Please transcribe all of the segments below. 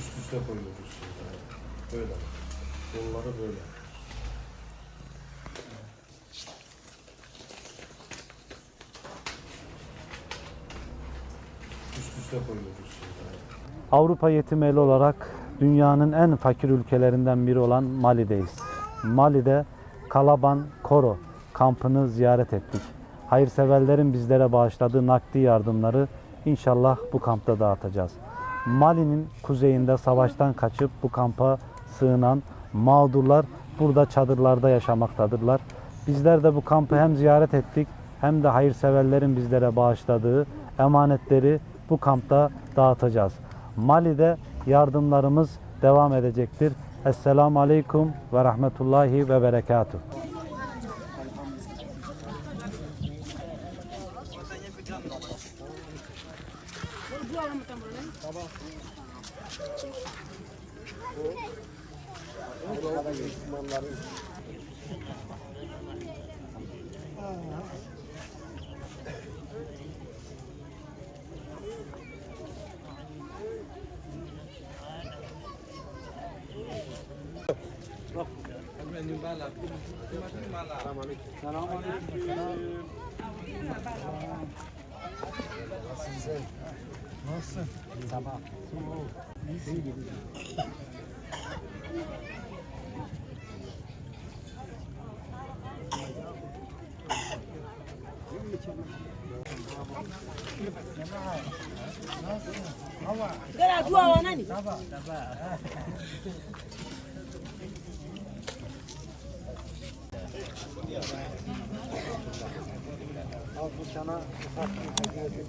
Üst üste koyuyoruz şimdi. Böyle. Kolları böyle. Üst üste koyuyoruz şimdi. Avrupa Yetim Eli olarak dünyanın en fakir ülkelerinden biri olan Mali'deyiz. Mali'de Kalaban Koro kampını ziyaret ettik. Hayırseverlerin bizlere bağışladığı nakdi yardımları inşallah bu kampta dağıtacağız. Mali'nin kuzeyinde savaştan kaçıp bu kampa sığınan mağdurlar burada çadırlarda yaşamaktadırlar. Bizler de bu kampı hem ziyaret ettik hem de hayırseverlerin bizlere bağışladığı emanetleri bu kampta dağıtacağız. Mali'de yardımlarımız devam edecektir. Esselamu Aleyküm ve Rahmetullahi ve Berekatuhu. Nasılsın? Sabah. İyi. Gara dua wa nani? Al bu sana ufak bir hediye.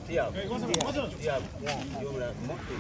Tiap. Tiap. Tiap. Jumlah mukti.